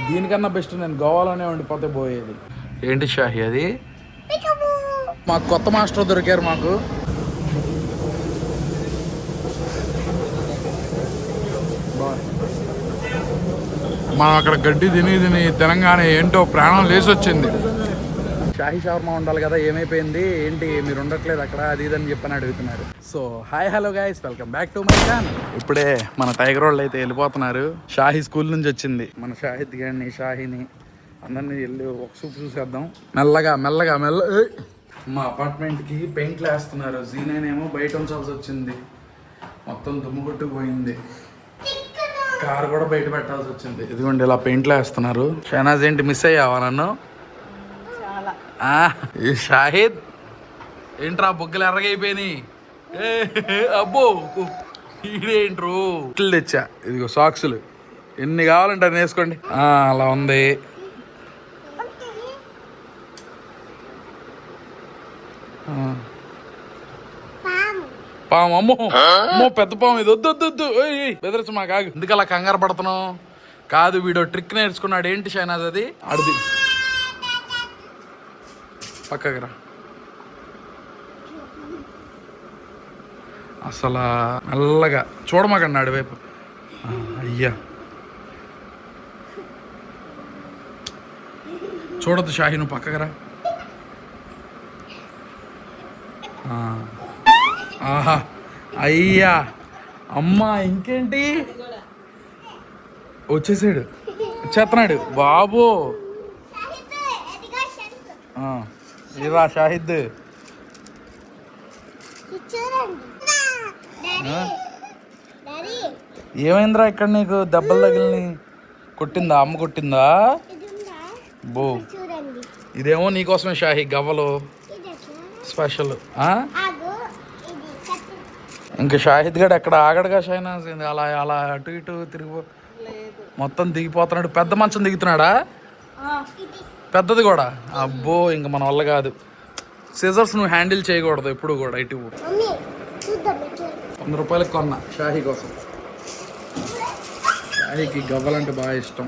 దీనికన్నా బెస్ట్ నేను గోవాలోనే ఉండిపోతే పోయేది. ఏంటి షాహి అది? మాకు కొత్త మాస్టర్ దొరికారు మాకు. మనం అక్కడ గడ్డి తిని తినంగానే ఏంటో ప్రాణం లేచి వచ్చింది. షాహీ షవర్మా ఉండాలి కదా, ఏమైపోయింది ఏంటి మీరు ఉండట్లేదు అక్కడ, అది ఇదని చెప్పని అడుగుతున్నారు. So hi hello guys, welcome back to my channel. ఇప్పుడే మన టైగర్ వాళ్ళు అయితే వెళ్ళిపోతున్నారు. షాహీ స్కూల్ నుంచి వచ్చింది. మన షాహిద్ గారిని షాహీని అందరినీ వెళ్ళి ఒక చూపు చూసేద్దాం. మెల్లగా మా అపార్ట్మెంట్కి పెయింట్లు వేస్తున్నారు. జీనేనేమో బయట ఉంచాల్సి వచ్చింది, మొత్తం దుమ్ము కొట్టుకుపోయింది. కార్ కూడా బయట పెట్టాల్సి వచ్చింది. ఇదిగోండి ఇలా పెయింట్లు వేస్తున్నారు. షహనాజ్ ఏంటి మిస్ అయ్యావా నన్ను? షాహిద్ ఏంట్రా బొగ్గలు ఎర్రగైపోయినాయి. అబ్బో ఇదేంట్రు ఇట్లు తెచ్చా. ఇదిగో సాక్సులు ఎన్ని కావాలంటే అది వేసుకోండి. అలా ఉంది. పాము, అమ్మో పెద్ద పాము ఇది, వద్దు బెదరచ్చు మా కాగు. ఎందుకు అలా కంగారు పడుతున్నావు? కాదు వీడో ట్రిక్ నేర్చుకున్నాడు. ఏంటి షైనాజ్ అది? అడిది పక్కకి రా. అసలు మెల్లగా చూడమాకన్నాడు వైపు. అయ్యా చూడద్దు షాహి, నువ్వు పక్కకి రా. ఆహా అయ్యా అమ్మా ఇంకేంటి వచ్చేసాడు, చేస్తున్నాడు బాబు. ఇరా షాహిద్, ఏమైందిరా ఇక్కడ నీకు? దెబ్బలు తగిలిని కొట్టిందా? అమ్మ కొట్టిందా? బో ఇదేమో నీకోసమే షాహి, గవ్వలు స్పెషల్. ఇంకా షాహిద్ గడు ఎక్కడ ఆగడుగా షైనాజ్, అలా అలా అటు ఇటు తిరిగి మొత్తం దిగిపోతున్నాడు. పెద్ద మంచం దిగుతున్నాడా? పెద్దది కూడా? అబ్బో ఇంక మన వల్ల కాదు. సిజర్స్ నువ్వు హ్యాండిల్ చేయకూడదు ఎప్పుడు కూడా. ఇటు 100 రూపాయలకి కొన్నా షాహీ కోసం. షాహీకి గవ్వలంటే బాగా ఇష్టం.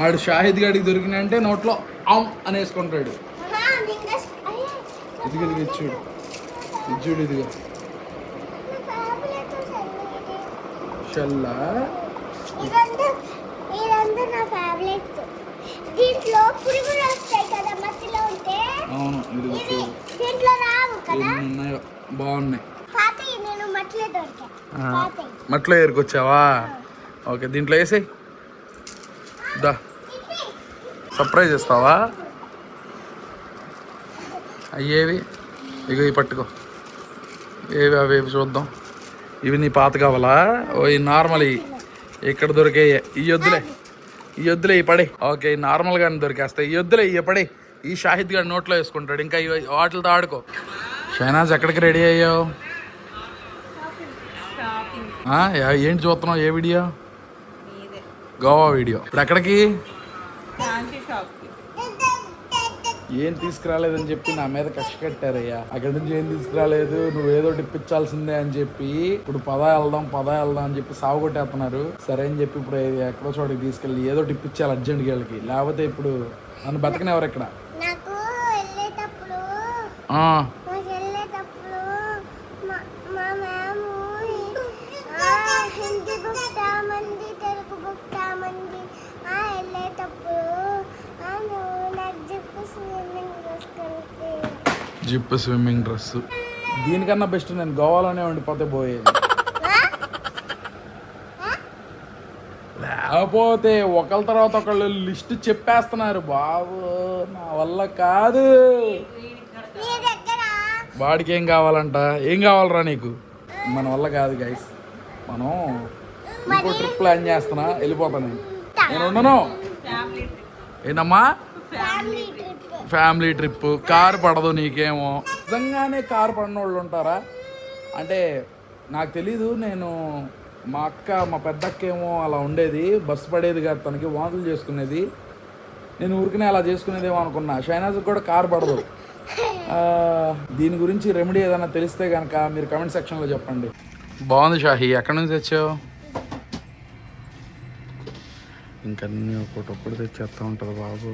ఆడు షాహిద్ గడికి దొరికినంటే నోట్లో ఆమ్ అని వేసుకుంటాడు. ఇదిగో చూడు ఇదిగో షల్లా. అవును ఉన్నాయో బాగున్నాయి. మట్లో ఏరుకొచ్చావా? ఓకే దీంట్లో వేసి దా సర్ప్రైజ్ ఇస్తావా? అయ్యేవి ఇక ఇవి పట్టుకో. ఏవి అవేవి చూద్దాం. ఇవి నీ పాత కావాలా? ఓ ఈ నార్మల్ ఇక్కడ దొరికే ఈ వద్దులే ఈ పడే. ఓకే ఈ నార్మల్గానే దొరికేస్తాయి. ఈ వద్దులే ఈ పడే. ఈ షాహిద్ గారు నోట్లో వేసుకుంటాడు. ఇంకా వాటితో ఆడుకో. షైనాజ్ ఎక్కడికి రెడీ అయ్యావు? ఏంటి చూస్తున్నావు? ఏ వీడియో? గోవా వీడియో. ఇప్పుడు ఎక్కడికి? ఏం తీసుకురాలేదని చెప్పి నా మీద కక్ష కట్టారయ్యా. అక్కడి నుంచి ఏం తీసుకురాలేదు, నువ్వేదో ఇప్పించాల్సిందే అని చెప్పి ఇప్పుడు పద వెళ్దాం అని చెప్పి సాగు కొట్టేస్తున్నారు. సరే అని చెప్పి ఇప్పుడు ఎక్కడో చోటకి తీసుకెళ్ళి ఏదో ఇప్పించాలి అర్జెంట్కి వీళ్ళకి. లేకపోతే ఇప్పుడు నన్ను బతకనివ్వరు ఇక్కడ. Zip swimming dress. దీనికన్నా బెస్ట్ నేను గోవాలోనే ఉండిపోతే పోయేది. లేకపోతే ఒకళ్ళ తర్వాత ఒకళ్ళు లిస్ట్ చెప్పేస్తున్నారు. బాబు నా వల్ల కాదు. వాడికి ఏం కావాలంట? ఏం కావాలరా నీకు? మన వల్ల కాదు గైస్. మనం ఇంకో ట్రిప్ ప్లాన్ చేస్తున్నా, వెళ్ళిపోతాను నేను ఉండను. ఏంటమ్మా? Family trip. కారు పడదు నీకేమో. నిజంగానే కారు పడిన వాళ్ళు ఉంటారా అంటే నాకు తెలీదు. నేను మా పెద్ద అక్కేమో అలా ఉండేది, బస్సు పడేది కాదు, తనకి వాంతులు చేసుకునేది. నేను ఊరికనే అలా చేసుకునేదేమో అనుకున్నా. షైనాజ్కి కూడా కారు పడదు. దీని గురించి రెమెడీ ఏదైనా తెలిస్తే కనుక మీరు కమెంట్ సెక్షన్లో చెప్పండి. బాగుంది షాహి. ఎక్కడి నుంచి తెచ్చావు? ఇంకన్నీ ఒక్కొక్కటి తెచ్చేస్తూ ఉంటుంది బాబు.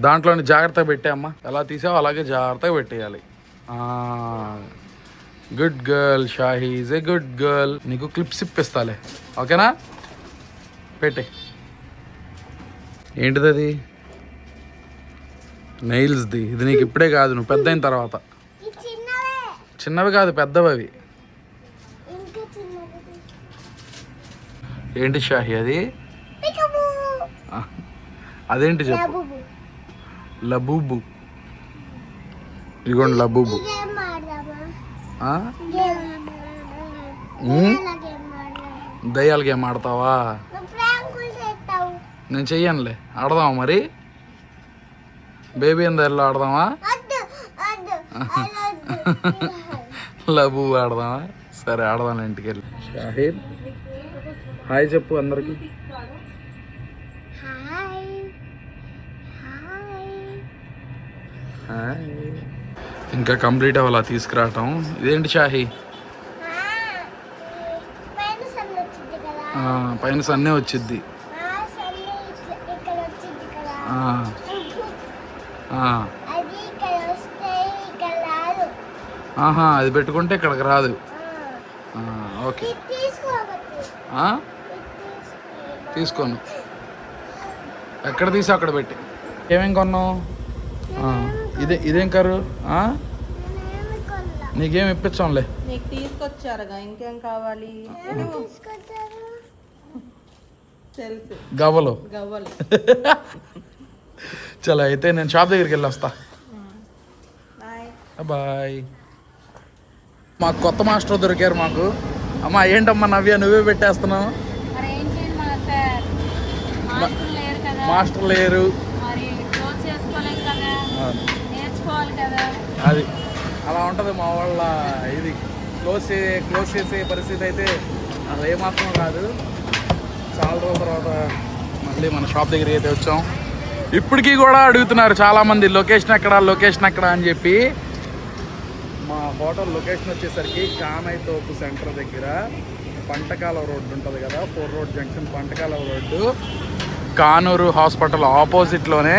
దాంట్లోని జాగ్రత్తగా పెట్టే అమ్మా. ఎలా తీసావు అలాగే జాగ్రత్తగా పెట్టేయాలి. Good girl Shahi is a good girl. నీకు క్లిప్స్ ఇప్పిస్తాలే, ఓకేనా? పెట్టే. ఏంటిది అది? నెయిల్స్ది. ఇది నీకు ఇప్పుడే కాదు, నువ్వు పెద్ద అయిన తర్వాత. చిన్నవి కాదు, పెద్దవి అవి. ఏంటి షాహి అది? అదేంటి చెప్పు. లబూబు. ఇదిగోండి లబూబు. దయ్యాల గేమ్ ఆడతావా? నేను చెయ్యనులే. ఆడదామా మరి? బేబీ ఎంత ఎల్లో ఆడదామా? లబూబు ఆడదామా? సరే ఆడదాం ఇంటికి వెళ్ళి. షాహిద్ హాయ్ చెప్పు అందరికి. ఇంకా కంప్లీట్ అవ్వాలా తీసుకురావటం. ఇదేంటి షాహి? పైన సన్నే వచ్చిద్ది. ఆహా, అది పెట్టుకుంటే ఇక్కడికి రాదు. ఓకే తీసుకోను. ఎక్కడ తీసి అక్కడ పెట్టి. ఏమేం కొన్నావు? ఇదేం కర్రు? నీకేం ఇప్పించాంలే. నీకు తీసుకొచ్చారుగా, ఇంకేం కావాలి? తెలుసు, గవ్వలు. గవ్వలు. చలో అయితే నేను షాప్ దగ్గరికి వెళ్ళి వస్తా. బాయ్. మాకు కొత్త మాస్టర్ దొరికారు మాకు. అమ్మా ఏంటమ్మా నవ్య నువ్వే పెట్టేస్తున్నావు? మాస్టర్ లేరు. అది అలా ఉంటుంది మా వాళ్ళ. ఇది క్లోజ్ చేసే పరిస్థితి అయితే అసలు ఏమాత్రం కాదు. చాలా రోజుల తర్వాత మళ్ళీ మన షాప్ దగ్గరికి అయితే వచ్చాం. ఇప్పటికీ కూడా అడుగుతున్నారు చాలామంది లొకేషన్ ఎక్కడ అని చెప్పి. మా హోటల్ లొకేషన్ వచ్చేసరికి కానైతోపు సెంటర్ దగ్గర పంటకాల రోడ్డు ఉంటుంది కదా, 4 రోడ్ జంక్షన్ పంటకాల రోడ్డు, కానూరు హాస్పిటల్ ఆపోజిట్లోనే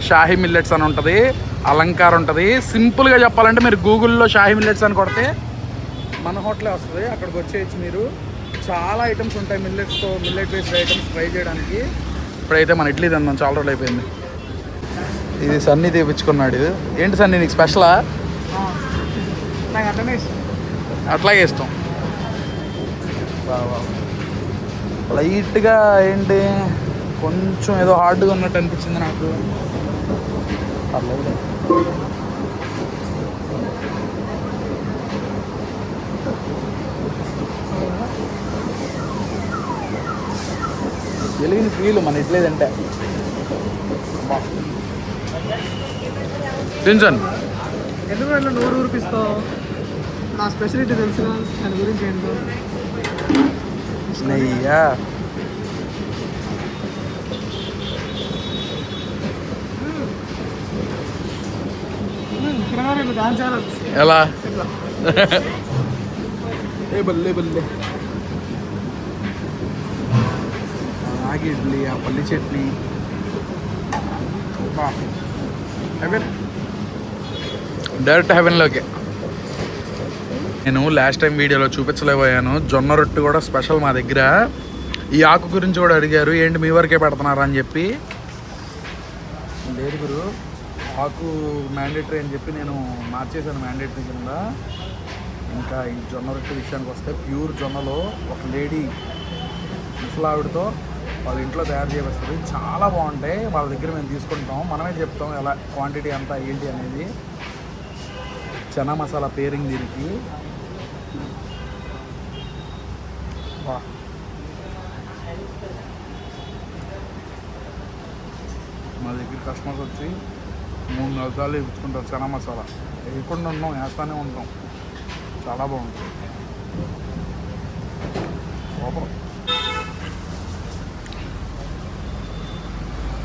షాహి మిల్లెట్స్ అని ఉంటుంది, అలంకార్ ఉంటుంది. సింపుల్గా చెప్పాలంటే మీరు గూగుల్లో షాహి మిల్లెట్స్ అని కొడితే మన హోటలే వస్తుంది. అక్కడికి వచ్చేయచ్చు మీరు. చాలా ఐటమ్స్ ఉంటాయి మిల్లెట్ బేస్డ్ ఐటమ్స్ ట్రై చేయడానికి. ఇప్పుడైతే మన ఇడ్లీ తిందాం, చాలా రోజులు అయిపోయింది. ఇది సన్నీ తెప్పించుకున్నాడు. ఏంటి సన్నీ నీకు స్పెషలా? అట్లాగే ఇష్టం. లైట్గా ఏంటి కొంచెం ఏదో హార్డ్గా ఉన్నట్టు అనిపించింది నాకు. తెలియని ఫీల్ మన ఇట్లేదంటే. టెన్షన్ ఎందుకు అట్లా నోరు ఊరిపిస్తావు? నా స్పెషాలిటీ తెలుసుగా, దాని గురించి ఏంటో. నెయ్యా ఎలా? బల్లే రాగి ఇడ్లీ, ఆ పల్లి చట్నీ. డైరెక్ట్ హెవెన్లోకి. నేను లాస్ట్ టైం వీడియోలో చూపించలేకపోయాను. జొన్న రొట్టె కూడా స్పెషల్ మా దగ్గర. ఈ ఆకు గురించి కూడా అడిగారు, ఏంటి మీ వరకే పెడుతున్నారా అని చెప్పి. లేదు గురు, ఆకు మ్యాండేటరీ అని చెప్పి నేను మార్చేసాను మ్యాండేటరీ కింద. ఇంకా ఈ జొన్న రొట్టె విషయానికి వస్తే ప్యూర్ జొన్నలో ఒక లేడీ ముసలావిడతో వాళ్ళ ఇంట్లో తయారు చేస్తుంది. చాలా బాగుంటాయి. వాళ్ళ దగ్గర మేము తీసుకుంటాం, మనమే చెప్తాం ఎలా క్వాంటిటీ అంతా ఏంటి అనేది. చనా మసాలా పేరింగ్ దీనికి. మా దగ్గర కస్టమర్స్ వచ్చి 3-4 సార్లు ఇచ్చుకుంటారు చనా మసాలా. వేయకుండా ఉన్నాం, వేస్తూనే ఉంటాం. చాలా బాగుంటుంది. సూపర్.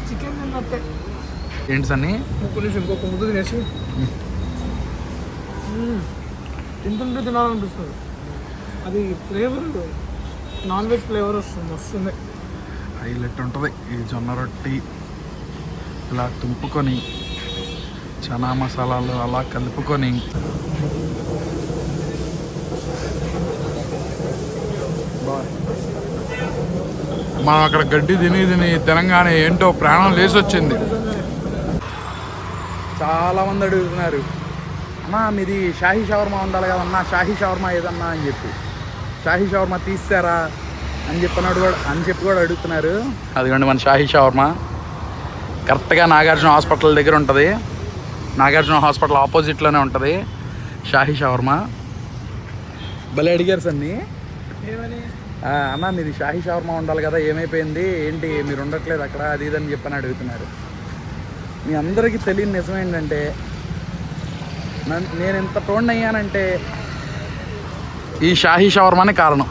చికెన్ తిన్నట్టే. ఏంటి సన్నీ? ఇంకొక ముద్దు తినేసి తింటుంటే తినాలనిపిస్తుంది. అది ఫ్లేవర్ నాన్ వెజ్ ఫ్లేవర్ వస్తుంది. హైలైట్ ఉంటుంది. ఈ జొన్న రొట్టి ఇలా తుంపుకొని చనా మసాలాలు అలా కలుపుకొని మనం అక్కడ గడ్డి తిని తెలంగాణ ఏంటో ప్రాణం లేసొచ్చింది. చాలామంది అడుగుతున్నారు, అన్నా మీది షాహీ షవర్మా ఉండాలి కదన్నా, షాహీ షవర్మా ఏదన్నా అని చెప్పి. షాహీ షవర్మా తీస్తారా అని చెప్పి కూడా అడుగుతున్నారు. అదిగోండి మన షాహీ షవర్మా కరెక్ట్గా నాగార్జున హాస్పిటల్ దగ్గర ఉంటుంది. నాగార్జున హాస్పిటల్ ఆపోజిట్లోనే ఉంటుంది షాహీ షవర్మా. భలే అడిగారు సన్ని, అన్న మీది షాహీ షవర్మా ఉండాలి కదా, ఏమైపోయింది ఏంటి మీరు ఉండట్లేదు అక్కడ, అది ఇదని చెప్పని అడుగుతున్నారు. మీ అందరికీ తెలియని నిజం ఏంటంటే, నేను ఎంత టోన్ అయ్యానంటే ఈ షాహీ షవర్మానే కారణం.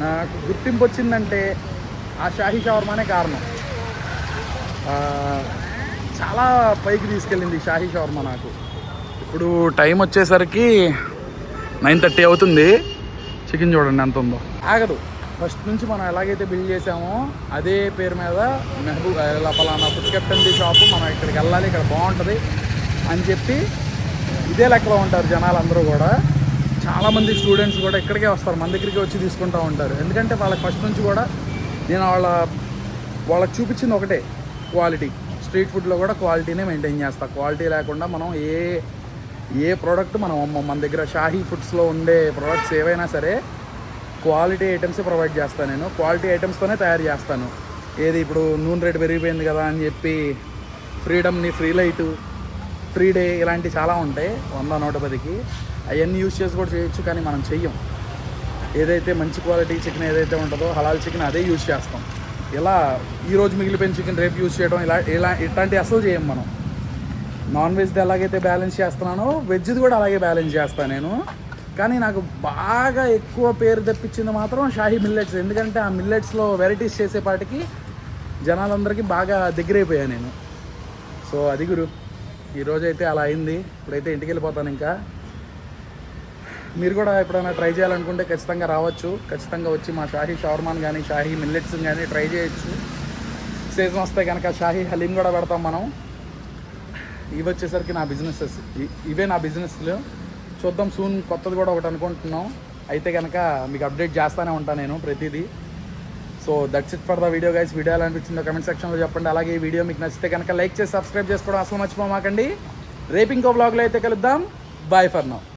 నాకు గుర్తింపు వచ్చిందంటే ఆ షాహీ షవర్మానే కారణం. చాలా పైకి తీసుకెళ్ళింది ఈ షాహీ షవర్మా నాకు. ఇప్పుడు టైం వచ్చేసరికి 9:30 అవుతుంది. చికెన్ చూడండి ఎంత ఉందో, ఆగదు. ఫస్ట్ నుంచి మనం ఎలాగైతే బిల్డ్ చేసామో అదే పేరు మీద మెహబూబ్ ఇలా పలానా ఫుడ్ కెప్టెన్ది షాపు, మనం ఇక్కడికి వెళ్ళాలి, ఇక్కడ బాగుంటుంది అని చెప్పి ఇదే లెక్కలో ఉంటారు జనాలు అందరూ కూడా. చాలామంది స్టూడెంట్స్ కూడా ఇక్కడికే వస్తారు, మన దగ్గరికి వచ్చి తీసుకుంటూ ఉంటారు. ఎందుకంటే వాళ్ళకి ఫస్ట్ నుంచి కూడా నేను వాళ్ళకి చూపించింది ఒకటే, క్వాలిటీ. స్ట్రీట్ ఫుడ్లో కూడా క్వాలిటీనే మెయింటైన్ చేస్తా. క్వాలిటీ లేకుండా మనం ఏ ప్రోడక్ట్ మనం మన దగ్గర షాహీ ఫుడ్స్లో ఉండే ప్రోడక్ట్స్ ఏవైనా సరే క్వాలిటీ ఐటమ్స్ ప్రొవైడ్ చేస్తాను. నేను క్వాలిటీ ఐటమ్స్తోనే తయారు చేస్తాను. ఏది ఇప్పుడు నూనె రేటు పెరిగిపోయింది కదా అని చెప్పి ఫ్రీడమ్ని, ఫ్రీ లైటు, ఫ్రీ డే ఇలాంటివి చాలా ఉంటాయి 100-110కి. అవన్నీ యూజ్ చేసి కూడా చేయొచ్చు, కానీ మనం చెయ్యం. ఏదైతే మంచి క్వాలిటీ చికెన్ ఏదైతే ఉంటుందో హలాల్ చికెన్ అదే యూజ్ చేస్తాం. ఇలా ఈరోజు మిగిలిపోయిన చికెన్ రేపు యూజ్ చేయడం ఇట్లాంటివి అసలు చేయం మనం. నాన్ వెజ్ది ఎలాగైతే బ్యాలెన్స్ చేస్తున్నానో వెజ్ది కూడా అలాగే బ్యాలెన్స్ చేస్తాను నేను. కానీ నాకు బాగా ఎక్కువ పేరు తెప్పించింది మాత్రం షాహీ మిల్లెట్స్. ఎందుకంటే ఆ మిల్లెట్స్లో వెరైటీస్ చేసేపాటికి జనాలందరికీ బాగా దగ్గరైపోయాను నేను. సో అది గురు, ఈరోజైతే అలా అయింది. ఇప్పుడైతే ఇంటికి వెళ్ళిపోతాను. ఇంకా మీరు కూడా ఎప్పుడైనా ట్రై చేయాలనుకుంటే ఖచ్చితంగా రావచ్చు. ఖచ్చితంగా వచ్చి మా షాహీ షవర్మాన్ కానీ షాహీ మిల్లెట్స్ కానీ ట్రై చేయొచ్చు. సీజన్ వస్తే కనుక షాహీ హలీం కూడా పెడతాం మనం. ఇవి వచ్చేసరికి నా బిజినెసెస్, ఇవే నా బిజినెస్లు. చూద్దాం, సూన్ కొత్తది కూడా ఒకటి అనుకుంటున్నాం. అయితే కనుక మీకు అప్డేట్ చేస్తూనే ఉంటాను నేను ప్రతిదీ. So that's it for the video guys. Video ఎలా అనిపించిందో కమెంట్ సెక్షన్లో చెప్పండి. అలాగే ఈ వీడియో మీకు నచ్చితే కనుక లైక్ చేసి సబ్స్క్రైబ్ చేసుకోవడం అసలు మర్చిపోమాకండి. రేపు ఇంకో బ్లాగ్లో అయితే కలుద్దాం. Bye for now.